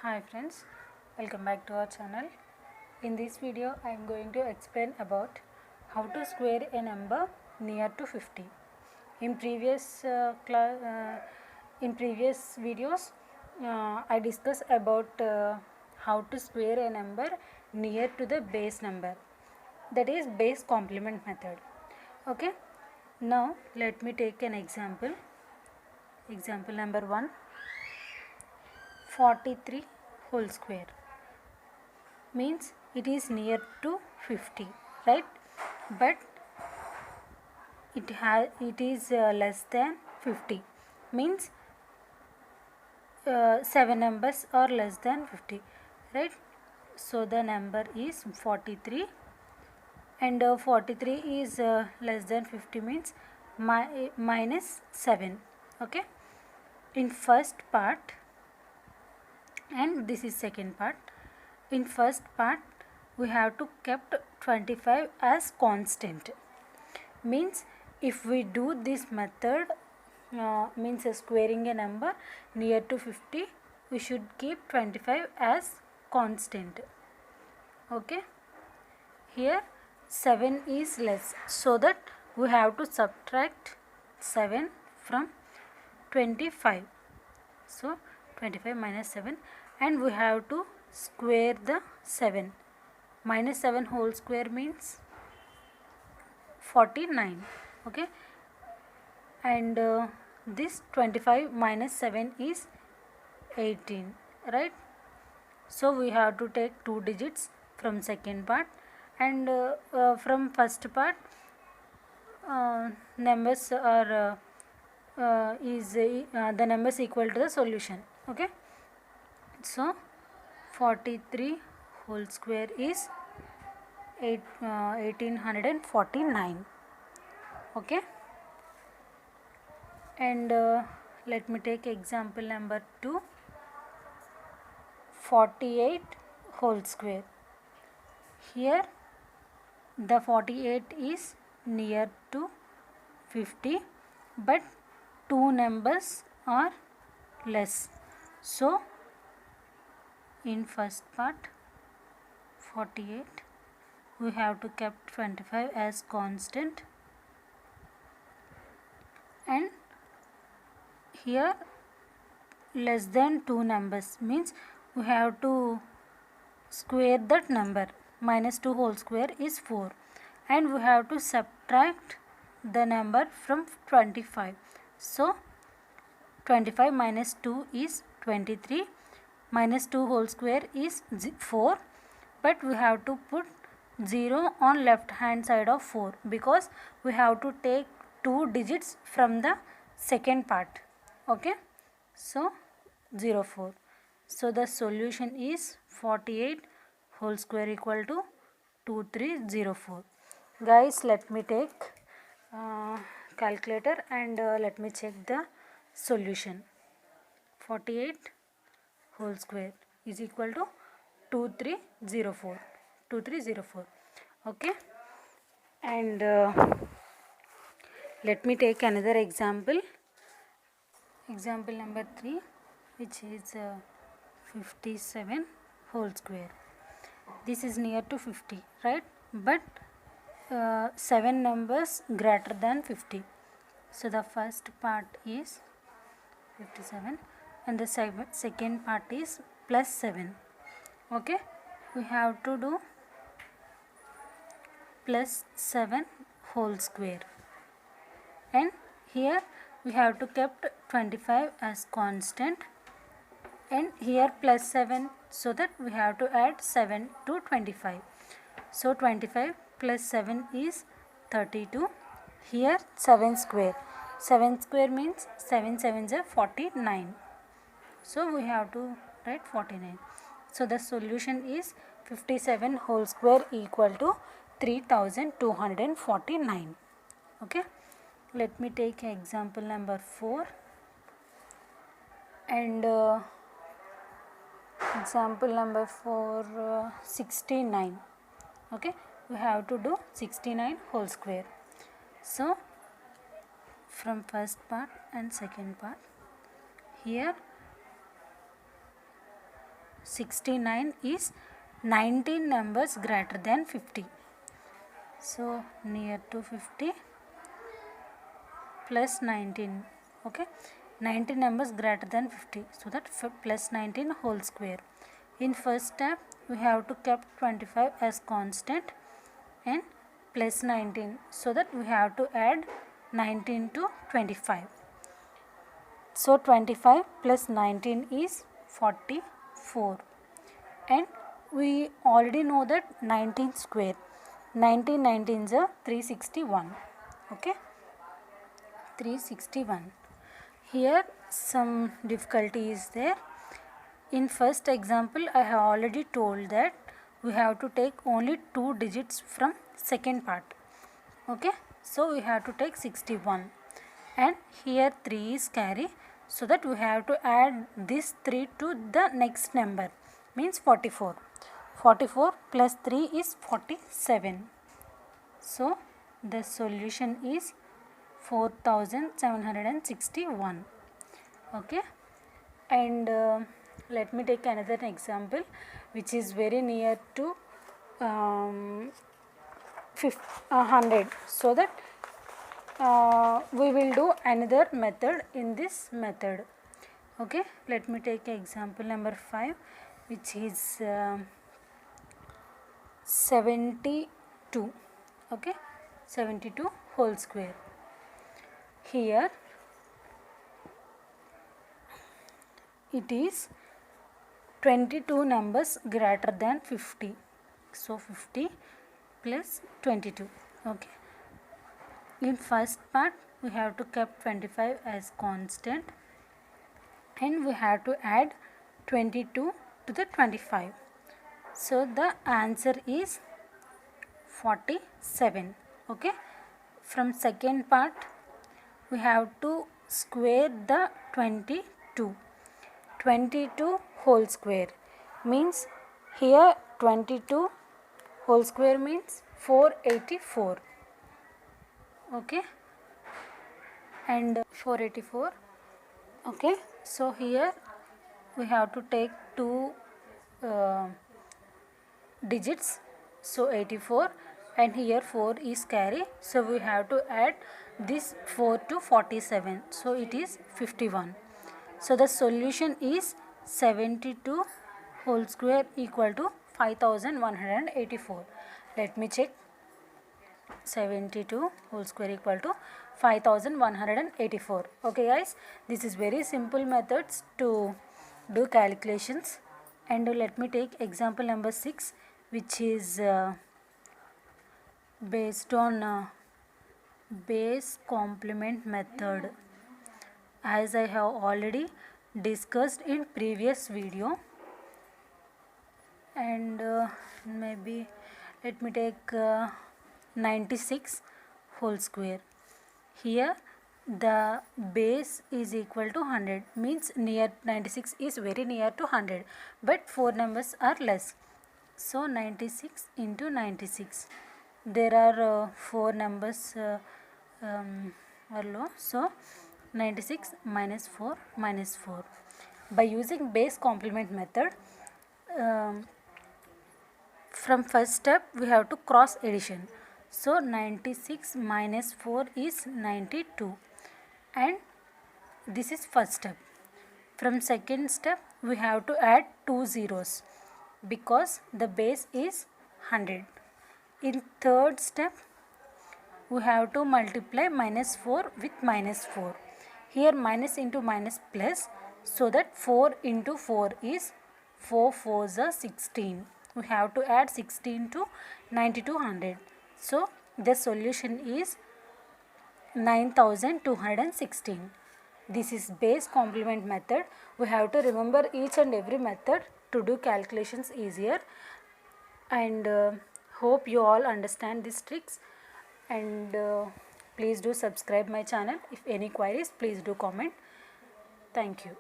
Hi friends, welcome back to our channel. In this video I am going to explain about how to square a number near to 50. In previous videos I discussed about how to square a number near to the base number, that is base complement method. Okay, now let me take an example. Example number 1, 43 whole square means it is near to 50, right? But it is less than 50, means 7 numbers are less than 50, right? So the number is 43, and 43 is less than 50 means minus 7. Okay, in first part, and this is second part. In first part we have to kept 25 as constant, means if we do this method means squaring a number near to 50, we should keep 25 as constant. Okay, here 7 is less, so that we have to subtract 7 from 25. So 25 minus 7, and we have to square the 7. Minus 7 whole square means 49. Okay, and this 25 minus 7 is 18, right? So we have to take 2 digits from second part, and from first part numbers are the numbers equal to the solution. Okay, so 43 whole square is 1849. Okay, and let me take example number 2, 48 whole square. Here the 48 is near to 50, but 2 numbers are less. So in first part 48 we have to kept 25 as constant, and here less than 2 numbers means we have to square that number. Minus 2 whole square is 4, and we have to subtract the number from 25. So 25 minus 2 is 23, minus 2 whole square is 4, but we have to put 0 on left hand side of 4 because we have to take 2 digits from the second part. Okay, so 04. So the solution is 48 whole square equal to 2304. Guys, let me take calculator and let me check the solution. 48 whole square is equal to 2304. 2304. Okay, and let me take another example. Example number 3, which is 57 whole square. This is near to 50, right? But 7 numbers greater than 50. So the first part is 57 and the second part is plus 7. Okay, we have to do plus 7 whole square, and here we have to kept 25 as constant, and here plus 7, so that we have to add 7 to 25. So 25 plus 7 is 32. Here 7 square. 7 square means 7 sevens are 49. So we have to write 49. So the solution is 57 whole square equal to 3249. Okay, let me take example number 4, and example number 4, 69. Okay, we have to do 69 whole square. So from first part and second part, here 69 is 19 numbers greater than 50. So near to 50 plus 19. Okay, 19 numbers greater than 50. So that plus 19 whole square. In first step we have to keep 25 as constant and plus 19. So that we have to add 19 to 25. So 25 plus 19 is 44. And we already know that 19 square. 19 19s are 361. Okay, 361. Here some difficulty is there. In first example I have already told that we have to take only 2 digits from second part. Okay, so we have to take 61 and here 3 is carry, so that we have to add this 3 to the next number, means 44. 44 plus 3 is 47. So the solution is 4761. Okay, and let me take another example which is very near to 100, so that we will do another method in this method. Okay, let me take example number 5, which is 72. Okay, 72 whole square. Here it is 22 numbers greater than 50. So 50 plus 22. Okay, in first part we have to keep 25 as constant and we have to add 22 to the 25. So the answer is 47. Okay, from second part we have to square the 22. 22 whole square means here 22 whole square means 484. Okay, and 484. Okay, so here we have to take 2 digits, so 84, and here 4 is carry, so we have to add this 4 to 47, so it is 51. So the solution is 72 whole square equal to 5184. Let me check. 72 whole square equal to 5184. Okay guys, this is very simple methods to do calculations. And let me take example number 6, which is based on base complement method, as I have already discussed in previous video. And maybe let me take 96 whole square. Here the base is equal to 100, means near 96 is very near to 100, but 4 numbers are less. So 96 into 96, there are 4 numbers are low, so 96 minus 4 minus 4. By using base complement method, from first step we have to cross addition. So 96 minus 4 is 92, and this is first step. From second step we have to add 2 zeros because the base is 100. In third step we have to multiply minus 4 with minus 4. Here minus into minus plus, so that 4 into 4 is 4 4s are 16. We have to add 16 to 9200. So the solution is 9216. This is base complement method. We have to remember each and every method to do calculations easier. And hope you all understand these tricks. And please do subscribe my channel. If any queries, please do comment. Thank you.